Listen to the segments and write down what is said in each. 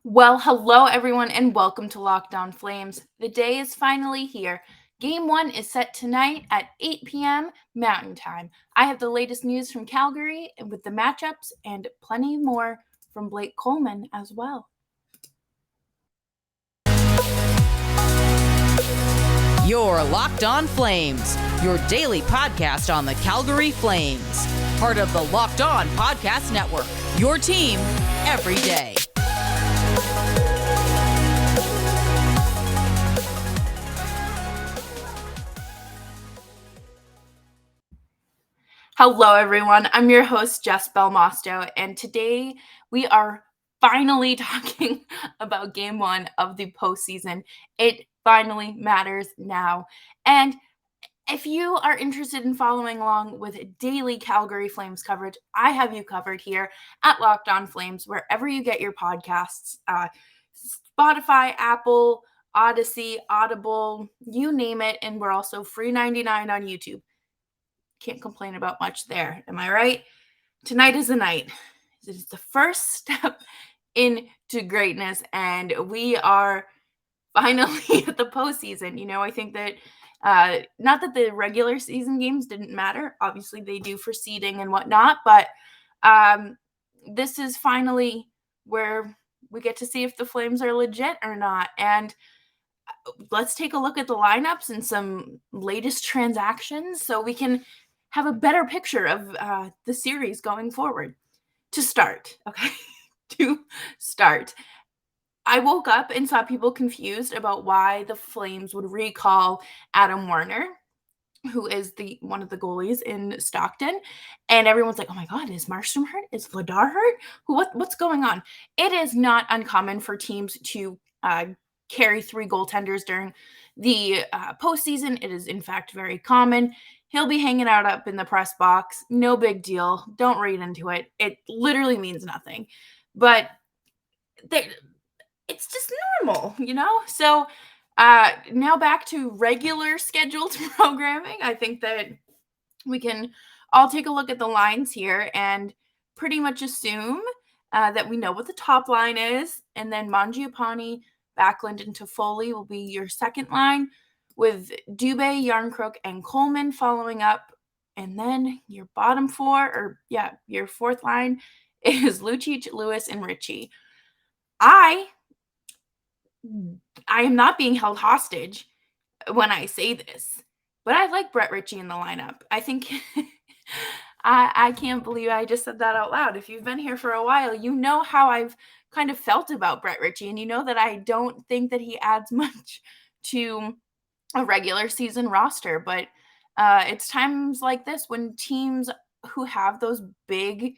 Well, hello everyone, and welcome to Locked On Flames. The day is finally here. Game 1 is set tonight at 8 p.m. Mountain Time. I have the latest news from Calgary with the matchups and plenty more from Blake Coleman as well. You're Locked On Flames, your daily podcast on the Calgary Flames. Part of the Locked On Podcast Network, your team every day. Hello everyone, I'm your host Jess Belmosto, and today we are finally talking about Game 1 of the postseason. It finally matters now. And if you are interested in following along with daily Calgary Flames coverage, I have you covered here at Locked On Flames, wherever you get your podcasts. Spotify, Apple, Odyssey, Audible, you name it. And we're also free 99 on YouTube. Can't complain about much there. Am I right? Tonight is the night. It is the first step into greatness, and we are finally at the postseason. I think that not that the regular season games didn't matter. Obviously, they do for seeding and whatnot, but this is finally where we get to see if the Flames are legit or not. And let's take a look at the lineups and some latest transactions so we can have a better picture of the series going forward. To start, I woke up and saw people confused about why the Flames would recall Adam Warner, who is one of the goalies in Stockton, and everyone's like, "Oh my God, is Markstrom hurt? Is Vladar hurt? What's going on?" It is not uncommon for teams to carry 3 goaltenders during the postseason. It is in fact very common. He'll be hanging out up in the press box. No big deal. Don't read into it. It literally means nothing. But it's just normal. So now back to regular scheduled programming. I think that we can all take a look at the lines here and pretty much assume that we know what the top line is. And then Mangiapane, Backlund, and Toffoli will be your second line, with Dubé, Yarncrook, and Coleman following up. And then your bottom your fourth line is Lucic, Lewis, and Ritchie. I am not being held hostage when I say this, but I like Brett Ritchie in the lineup. I think I can't believe I just said that out loud. If you've been here for a while, you know how I've kind of felt about Brett Ritchie, and you know that I don't think that he adds much to a regular season roster. But it's times like this when teams who have those big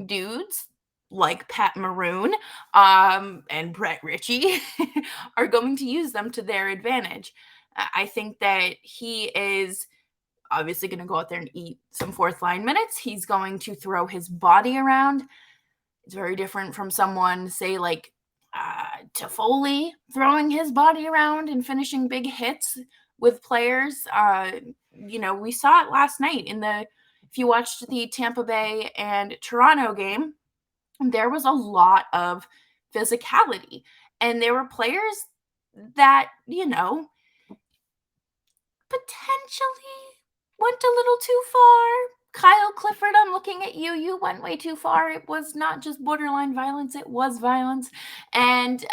dudes like Pat Maroon and Brett Ritchie are going to use them to their advantage. I think that he is obviously going to go out there and eat some fourth line minutes. He's going to throw his body around. It's very different from someone, say, like Toffoli throwing his body around and finishing big hits with players. We saw it last night if you watched the Tampa Bay and Toronto game, there was a lot of physicality, and there were players that, potentially went a little too far. Kyle Clifford, I'm looking at you. You went way too far. It was not just borderline violence, it was violence. And,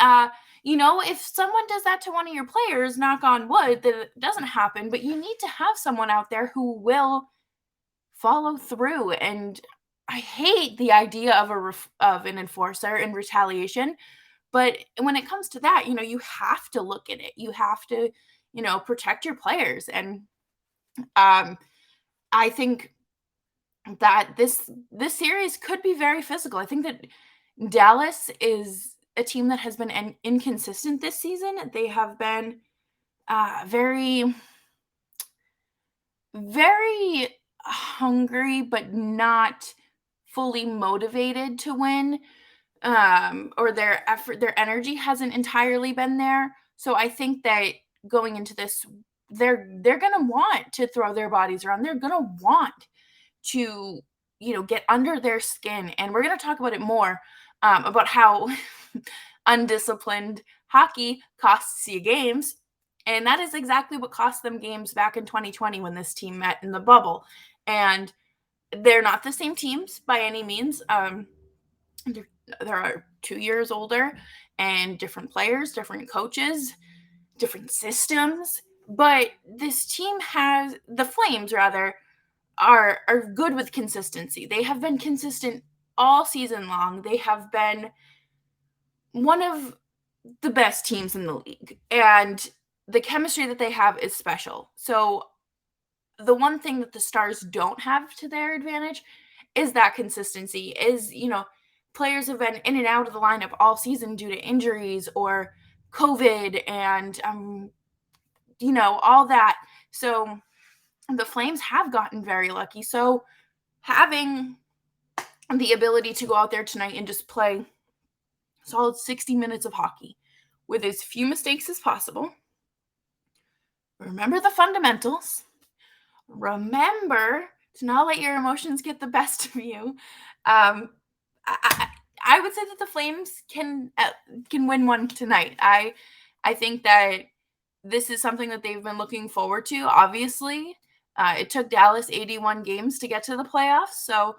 if someone does that to one of your players, knock on wood, that it doesn't happen, but you need to have someone out there who will follow through. And I hate the idea of an enforcer in retaliation, but when it comes to that, you have to look at it. You have to, protect your players. And I think that this series could be very physical. I think that Dallas is a team that has been inconsistent this season. They have been very, very hungry, but not fully motivated to win. Or their energy hasn't entirely been there. So I think that going into this, they're gonna want to throw their bodies around. They're gonna want to, get under their skin. And we're gonna talk about it more, about how undisciplined hockey costs you games. And that is exactly what cost them games back in 2020 when this team met in the bubble. And they're not the same teams by any means. There are 2 years older and different players, different coaches, different systems. But this team has, the Flames rather, are good with consistency. They have been consistent all season long. They have been one of the best teams in the league, and the chemistry that they have is special. So the one thing that the Stars don't have to their advantage is that consistency. Players have been in and out of the lineup all season due to injuries or COVID and all that. So the Flames have gotten very lucky. So having the ability to go out there tonight and just play solid 60 minutes of hockey with as few mistakes as possible. Remember the fundamentals. Remember to not let your emotions get the best of you. I would say that the Flames can win one tonight. I think that this is something that they've been looking forward to. Obviously, it took Dallas 81 games to get to the playoffs, so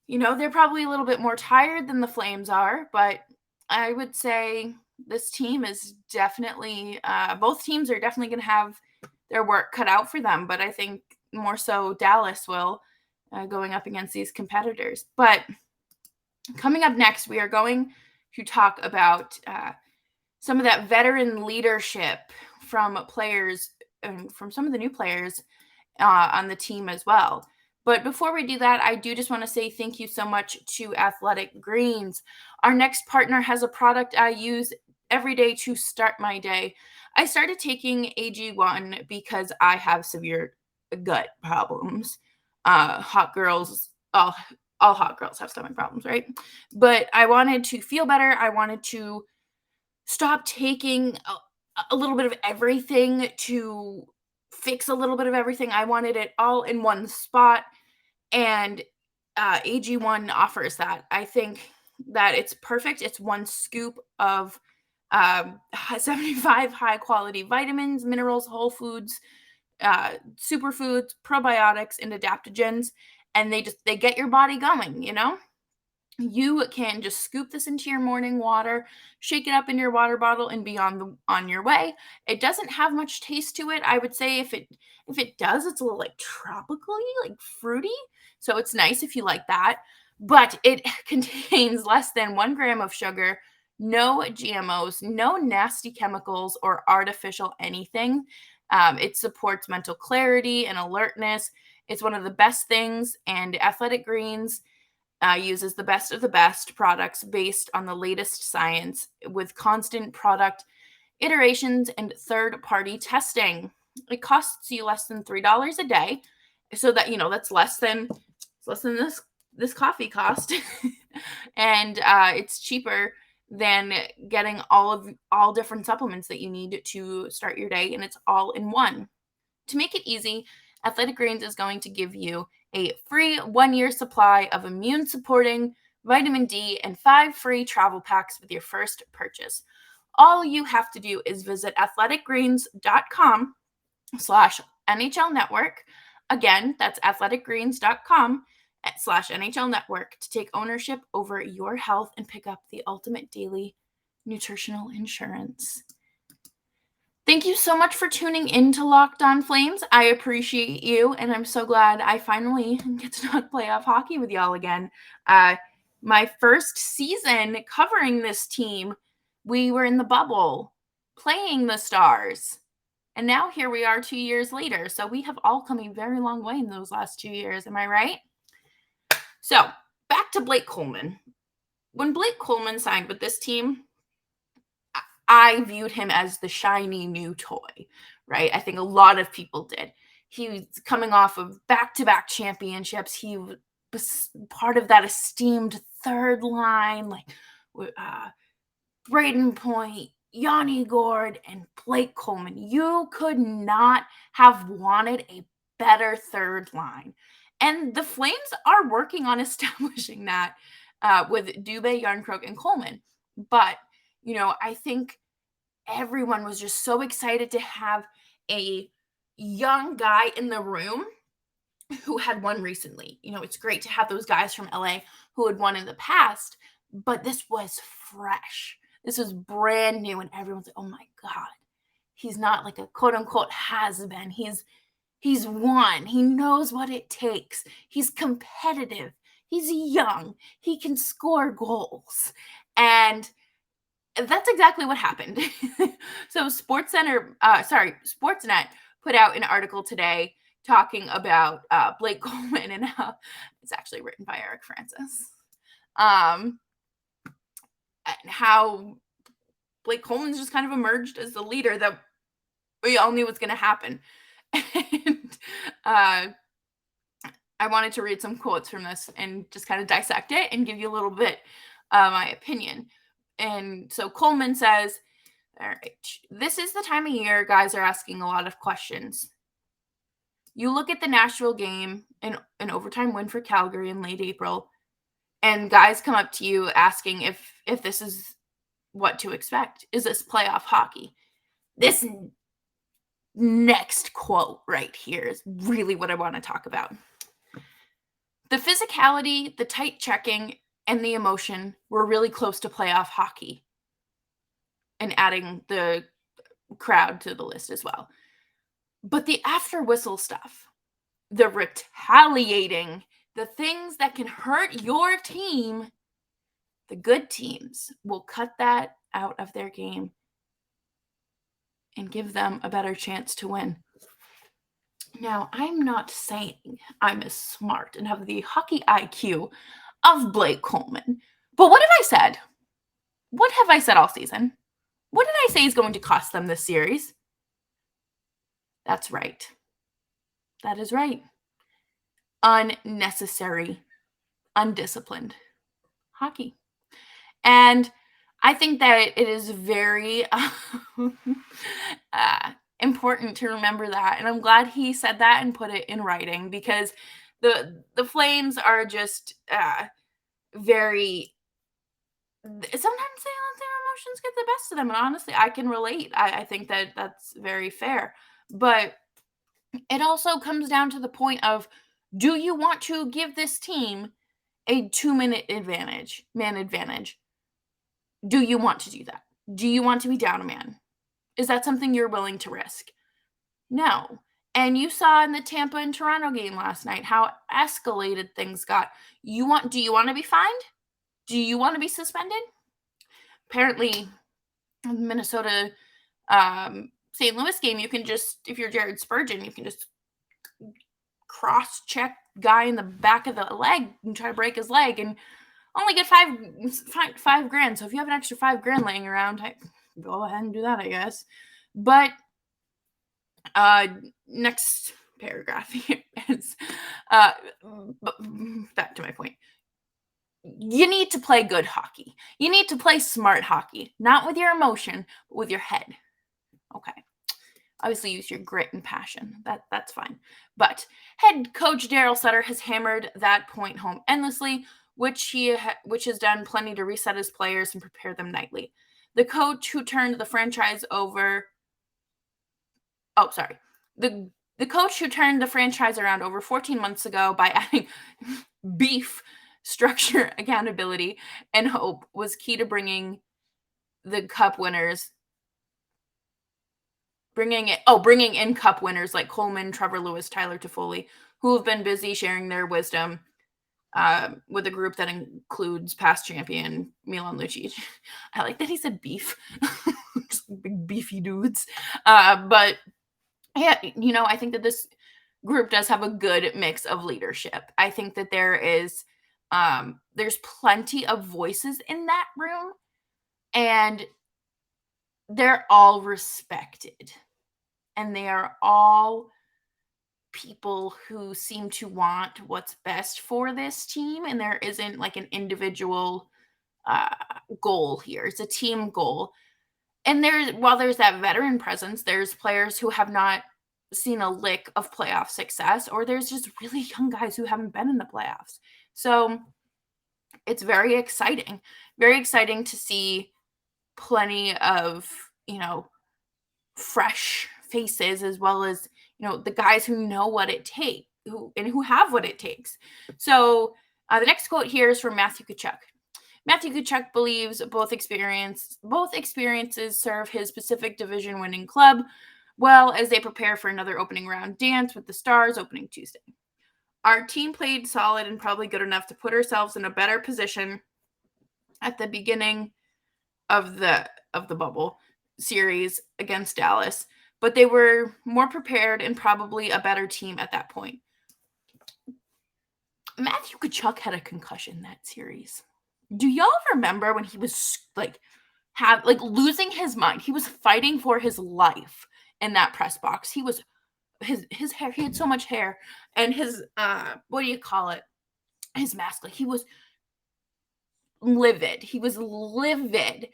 they're probably a little bit more tired than the Flames are. But I would say this team is definitely both teams are definitely going to have their work cut out for them, but I think more so Dallas will, going up against these competitors. But coming up next, we are going to talk about some of that veteran leadership from players and from some of the new players on the team as well. But before we do that, I do just want to say thank you so much to Athletic Greens. Our next partner has a product I use every day to start my day. I started taking AG1 because I have severe gut problems. Hot girls, all hot girls have stomach problems, right? But I wanted to feel better. I wanted to stop taking a little bit of everything to fix a little bit of everything. I wanted it all in one spot, and AG1 offers that. I think that it's perfect. It's one scoop of 75 high-quality vitamins, minerals, whole foods, superfoods, probiotics, and adaptogens, and they get your body going, You can just scoop this into your morning water, shake it up in your water bottle, and be on your way. It doesn't have much taste to it. I would say if it does, it's a little like tropically, like fruity. So it's nice if you like that. But it contains less than 1 gram of sugar, no GMOs, no nasty chemicals or artificial anything. It supports mental clarity and alertness. It's one of the best things, and Athletic Greens uses the best of the best products based on the latest science with constant product iterations and third-party testing. It costs you less than $3 a day, so that that's less than this coffee cost, and it's cheaper than getting all different supplements that you need to start your day, and it's all in one. To make it easy, Athletic Greens is going to give you a free 1-year supply of immune-supporting vitamin D and 5 free travel packs with your first purchase. All you have to do is visit athleticgreens.com/NHL Network. Again, that's athleticgreens.com/NHL Network to take ownership over your health and pick up the ultimate daily nutritional insurance. Thank you so much for tuning in to Locked On Flames. I appreciate you, and I'm so glad I finally get to talk playoff hockey with y'all again. My first season covering this team, we were in the bubble, playing the Stars, and now here we are 2 years later. So we have all come a very long way in those last 2 years. Am I right? So back to Blake Coleman. When Blake Coleman signed with this team, I viewed him as the shiny new toy, right? I think a lot of people did. He was coming off of back-to-back championships. He was part of that esteemed third line, like Braden Point, Yanni Gord, and Blake Coleman. You could not have wanted a better third line. And the Flames are working on establishing that with Dubé, Yarncroke, and Coleman. But I think everyone was just so excited to have a young guy in the room who had won recently. It's great to have those guys from LA who had won in the past, but this was fresh. This was brand new, and everyone's like, oh my God, he's not like a quote unquote has been. He's won. He knows what it takes. He's competitive. He's young. He can score goals. And that's exactly what happened. So Sportsnet put out an article today talking about Blake Coleman and how it's actually written by Eric Francis. And how Blake Coleman's just kind of emerged as the leader that we all knew was going to happen. And I wanted to read some quotes from this and just kind of dissect it and give you a little bit my opinion. And so Coleman says, all right, this is the time of year guys are asking a lot of questions. You look at the Nashville game and an overtime win for Calgary in late April, and guys come up to you asking if this is what to expect. Is this playoff hockey? This next quote right here is really what I want to talk about. The physicality, the tight checking, and the emotion were really close to playoff hockey. And adding the crowd to the list as well. But the after whistle stuff, the retaliating, the things that can hurt your team, the good teams will cut that out of their game and give them a better chance to win. Now, I'm not saying I'm as smart and have the hockey IQ of Blake Coleman, but what have I said? What have I said all season? What did I say is going to cost them this series? That's right. That is right. Unnecessary, undisciplined hockey. And I think that it is very important to remember that. And I'm glad he said that and put it in writing, because the Flames are just very... Sometimes they let their emotions get the best of them. And honestly, I can relate. I think that that's very fair. But it also comes down to the point of, do you want to give this team a 2-minute man advantage? Do you want to do that? Do you want to be down a man? Is that something you're willing to risk? No. And you saw in the Tampa and Toronto game last night how escalated things got. Do you want to be fined? Do you want to be suspended? Apparently, Minnesota St. Louis game, you can just, if you're Jared Spurgeon, you can just cross-check guy in the back of the leg and try to break his leg and only get $5,000. So if you have an extra $5,000 laying around, go ahead and do that, I guess. But next paragraph here is back to my point. You need to play good hockey. You need to play smart hockey, not with your emotion, but with your head. Okay. Obviously, use your grit and passion. That's fine. But head coach Daryl Sutter has hammered that point home endlessly, which has done plenty to reset his players and prepare them nightly. The coach who turned the franchise over... The coach who turned the franchise around over 14 months ago by adding beef, structure, accountability, and hope was key to bringing the cup winners... Bringing in cup winners like Coleman, Trevor Lewis, Tyler Toffoli, who have been busy sharing their wisdom with a group that includes past champion Milan Lucic. I like that he said beef. Just big beefy dudes. But yeah, I think that this group does have a good mix of leadership. I think that there's plenty of voices in that room, and they're all respected. And they are all people who seem to want what's best for this team. And there isn't like an individual goal here. It's a team goal. And while there's that veteran presence, there's players who have not seen a lick of playoff success, or there's just really young guys who haven't been in the playoffs. So it's very exciting to see plenty of, fresh faces, as well as, the guys who know what it takes, who have what it takes. So the next quote here is from Matthew Tkachuk. Matthew Tkachuk believes both experiences serve his Pacific Division winning club well as they prepare for another opening round dance with the Stars opening Tuesday. Our team played solid and probably good enough to put ourselves in a better position at the beginning of the bubble series against Dallas, but they were more prepared and probably a better team at that point. Matthew Tkachuk had a concussion that series. Do y'all remember when he was losing his mind? He was fighting for his life in that press box. He was his hair, he had so much hair, and his what do you call it? His mask, he was livid. He was livid.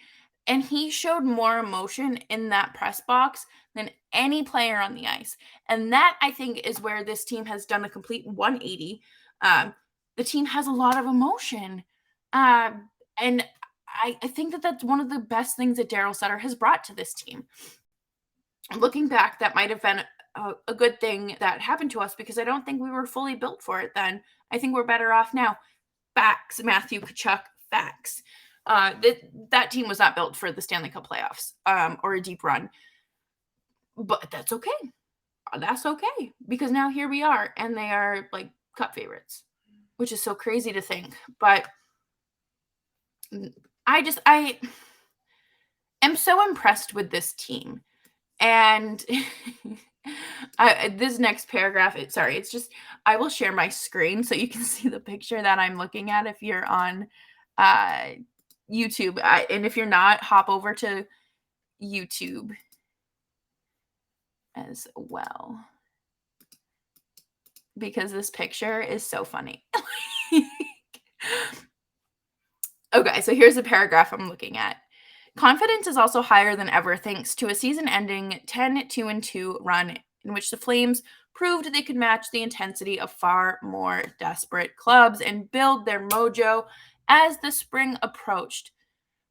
And he showed more emotion in that press box than any player on the ice. And that, I think, is where this team has done a complete 180. The team has a lot of emotion. And I think that that's one of the best things that Daryl Sutter has brought to this team. Looking back, that might have been a good thing that happened to us, because I don't think we were fully built for it then. I think we're better off now. Facts, Matthew Tkachuk, facts. That team was not built for the Stanley Cup Playoffs or a deep run. But that's okay. That's okay, because now here we are, and they are cup favorites, which is so crazy to think. But I am so impressed with this team. And this next paragraph, I will share my screen so you can see the picture that I'm looking at if you're on YouTube. And if you're not, hop over to YouTube as well, because this picture is so funny. Okay, so here's the paragraph I'm looking at. Confidence is also higher than ever thanks to a season-ending 10-2-2 run in which the Flames proved they could match the intensity of far more desperate clubs and build their mojo as the spring approached.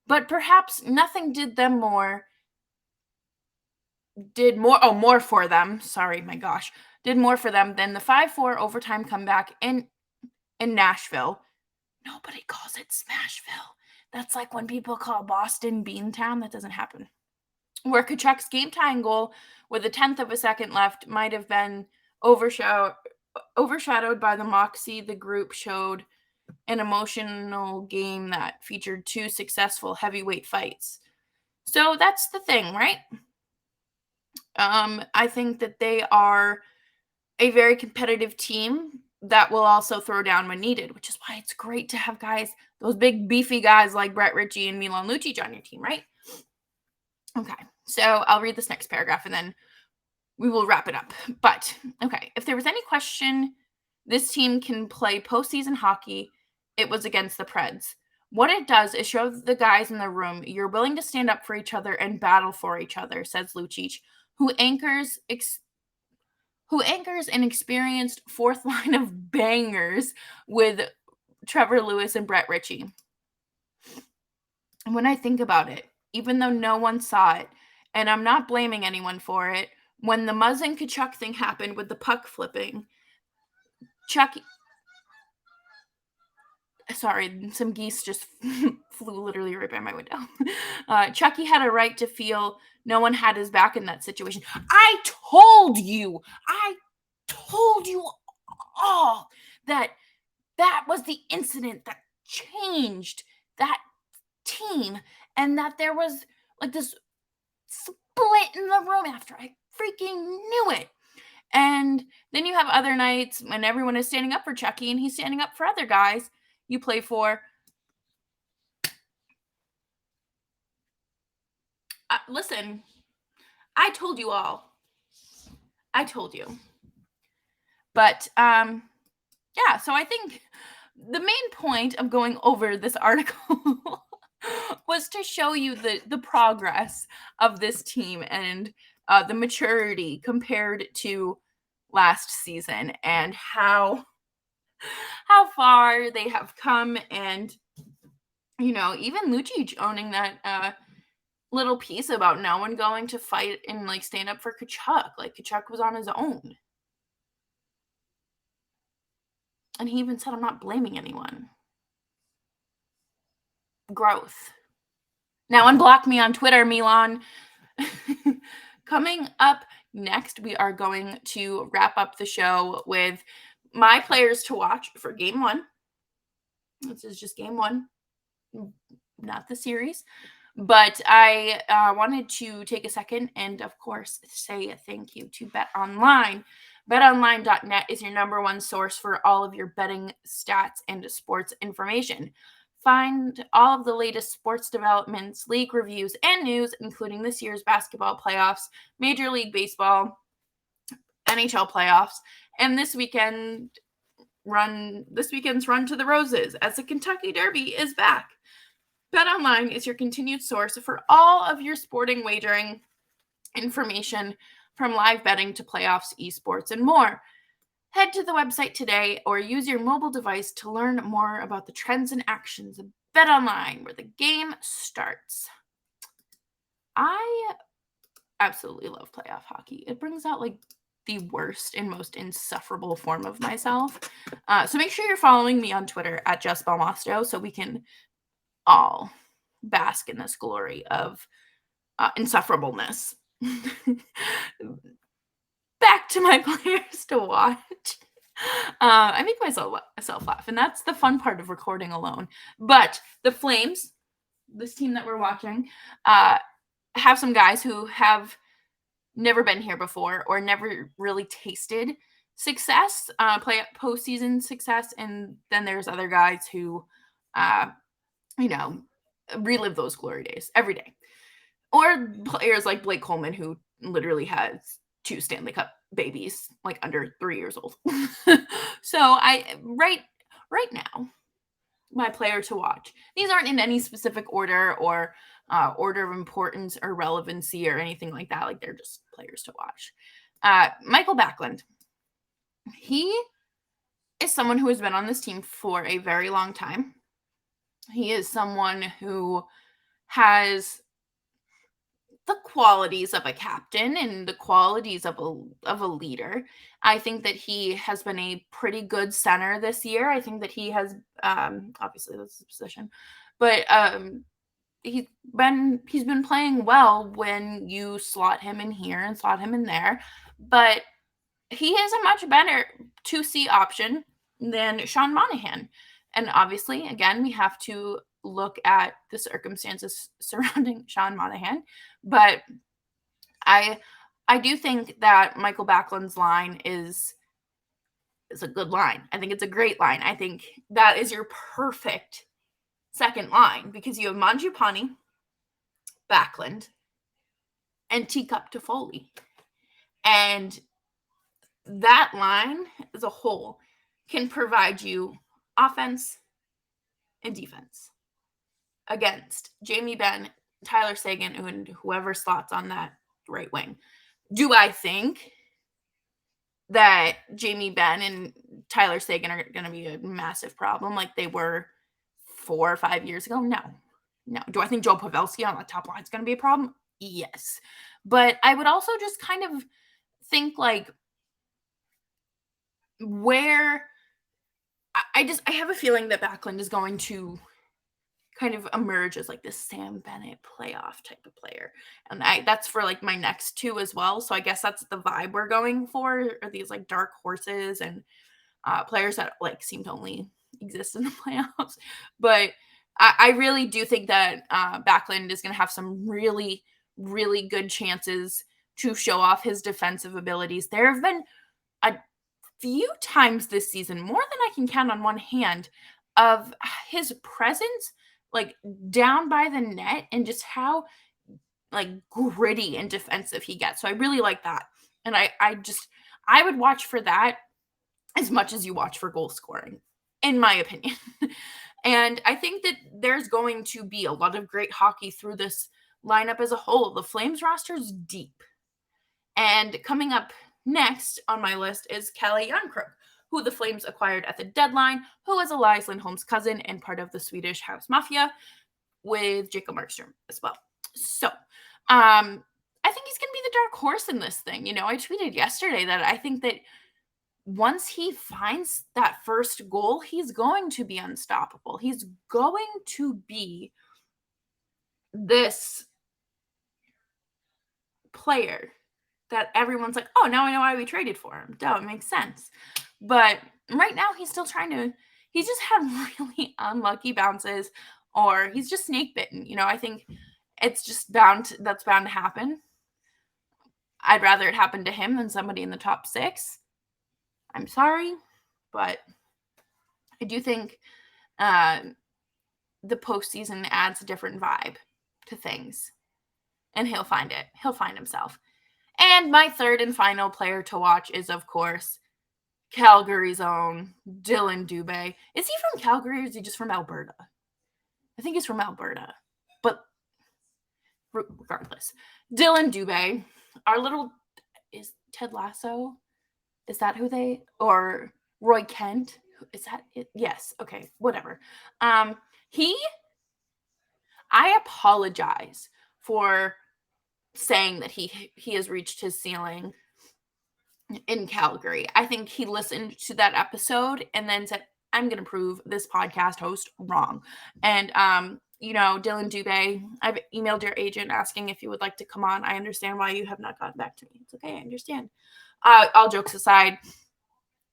But perhaps nothing did more for them than the 5-4 overtime comeback in Nashville. Nobody calls it Smashville. That's like when people call Boston Beantown. That doesn't happen. Where Tkachuk's game-tying goal with a 10th of a second left might have been overshadowed by the moxie the group showed, an emotional game that featured 2 successful heavyweight fights. So that's the thing, right? I think that they are a very competitive team that will also throw down when needed, which is why it's great to have guys, those big beefy guys like Brett Ritchie and Milan Lucic on your team, right? Okay, so I'll read this next paragraph and then we will wrap it up. But, okay, if there was any question this team can play postseason hockey, it was against the Preds. What it does is show the guys in the room you're willing to stand up for each other and battle for each other, says Lucic, who anchors an experienced fourth line of bangers with Trevor Lewis and Brett Ritchie. And when I think about it, even though no one saw it, and I'm not blaming anyone for it, when the Muzzin Tkachuk thing happened with the puck flipping, some geese just flew literally right by my window. Chucky had a right to feel no one had his back in that situation. I told you all that was the incident that changed that team, and that there was this split in the room after. I freaking knew it. And then you have other nights when everyone is standing up for Chucky and he's standing up for other guys you play for. Listen, I told you all. I told you. But, yeah, so I think the main point of going over this article was to show you the progress of this team and the maturity compared to last season, and how far they have come. And even Lucic owning that little piece about no one going to fight and like stand up for Tkachuk. Like Tkachuk was on his own. And he even said, I'm not blaming anyone. Growth. Now unblock me on Twitter, Milan. Coming up next, we are going to wrap up the show with my players to watch for game one. This is just game one, not the series. But I wanted to take a second and, of course, say a thank you to BetOnline. BetOnline.net is your number one source for all of your betting stats and sports information. Find all of the latest sports developments, league reviews, and news, including this year's basketball playoffs, Major League Baseball, NHL playoffs, and this weekend's run to the Roses as the Kentucky Derby is back. BetOnline is your continued source for all of your sporting wagering information, from live betting to playoffs, esports, and more. Head to the website today or use your mobile device to learn more about the trends and actions of BetOnline, where the game starts. I absolutely love playoff hockey. It brings out like the worst and most insufferable form of myself. So make sure you're following me on Twitter at Jess Belmosto so we can all bask in this glory of insufferableness. Back to my players to watch. I make myself laugh, and that's the fun part of recording alone. But the Flames, this team that we're watching, have some guys who have never been here before or never really tasted success, postseason success, and then there's other guys who, relive those glory days every day. Or players like Blake Coleman, who literally has 2 Stanley Cup babies, like under 3 years old. So right now, my player to watch. These aren't in any specific order or order of importance or relevancy or anything like that. Like, they're just players to watch. Michael Backlund. He is someone who has been on this team for a very long time. He is someone who has the qualities of a captain and the qualities of a leader. I think that he has been a pretty good center this year. I think that he has, obviously that's his position, but he's been playing well when you slot him in here and slot him in there. But he is a much better 2C option than Sean Monahan. And obviously, again, we have to look at the circumstances surrounding Sean Monahan. But I do think that Michael Backlund's line is a good line. I think it's a great line. I think that is your perfect second line, because you have Mangiapane, Backlund, and Teacup Toffoli. And that line as a whole can provide you offense and defense against Jamie Benn, Tyler Seguin, and whoever slots on that right wing. Do I think that Jamie Benn and Tyler Seguin are going to be a massive problem like they were 4 or 5 years ago? No. Do I think Joe Pavelski on the top line is going to be a problem? Yes. But I would also just kind of think like where I have a feeling that Backlund is going to kind of emerge as like this Sam Bennett playoff type of player. And that's for like my next 2 as well. So I guess that's the vibe we're going for, are these like dark horses and players that like seem to only exist in the playoffs. But I really do think that Backlund is going to have some really, really good chances to show off his defensive abilities. There have been a few times this season, more than I can count on one hand, of his presence like down by the net and just how like gritty and defensive he gets. So I really like that. And I would watch for that as much as you watch for goal scoring, in my opinion. And I think that there's going to be a lot of great hockey through this lineup as a whole. The Flames roster is deep. And coming up next on my list is Kalle Järnkrok, who the Flames acquired at the deadline, who is Elias Lindholm's cousin and part of the Swedish House Mafia with Jacob Markstrom as well. So, I think he's going to be the dark horse in this thing. I tweeted yesterday that I think that once he finds that first goal, he's going to be unstoppable. He's going to be this player that everyone's like, oh, now I know why we traded for him. Duh, it makes sense. But right now, he's still he just had really unlucky bounces, or he's just snake bitten. I think it's just that's bound to happen. I'd rather it happen to him than somebody in the top 6. I'm sorry, but I do think the postseason adds a different vibe to things, and he'll find it. He'll find himself. And my third and final player to watch is, of course, Calgary's own Dylan Dubé. Is he from Calgary or is he just from Alberta? I think he's from Alberta. But regardless, Dylan Dubé, is Ted Lasso? Is that who or Roy Kent? Is that it? Yes. Okay. Whatever. I apologize for saying that he has reached his ceiling in Calgary. I think he listened to that episode and then said, I'm going to prove this podcast host wrong. And, Dylan Dubé, I've emailed your agent asking if you would like to come on. I understand why you have not gotten back to me. It's okay. I understand. All jokes aside,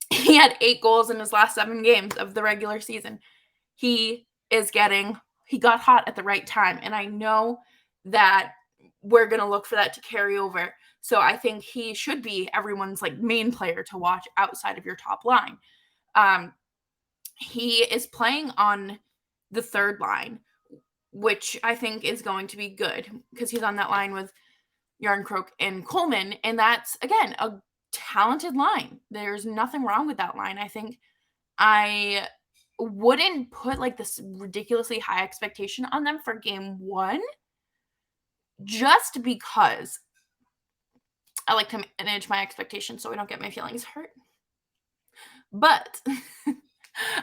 he had 8 goals in his last 7 games of the regular season. He got hot at the right time. And I know that we're going to look for that to carry over. So I think he should be everyone's main player to watch outside of your top line. He is playing on the third line, which I think is going to be good because he's on that line with Yarncroke and Coleman. And that's, again, a talented line. There's nothing wrong with that line. I think I wouldn't put this ridiculously high expectation on them for game 1, just because I like to manage my expectations so I don't get my feelings hurt. But,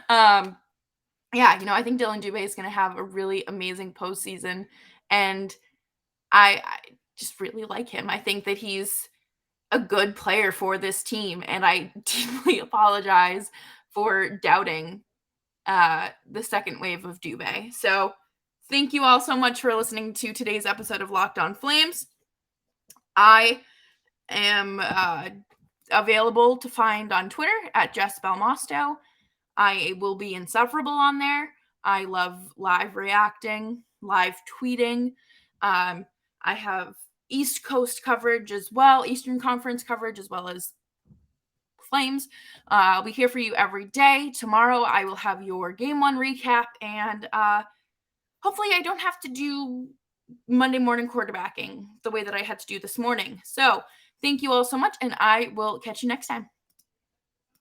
I think Dylan Dubé is going to have a really amazing postseason, and I just really like him. I think that he's a good player for this team, and I deeply apologize for doubting the second wave of Dubé. So thank you all so much for listening to today's episode of Locked On Flames. I am available to find on Twitter at Jess Belmosto. I will be insufferable on there. I love live reacting, live tweeting. I have East Coast coverage as well, Eastern Conference coverage, as well as Flames. I'll be here for you every day. Tomorrow I will have your Game 1 recap, and hopefully I don't have to do Monday morning quarterbacking the way that I had to do this morning. So thank you all so much, and I will catch you next time.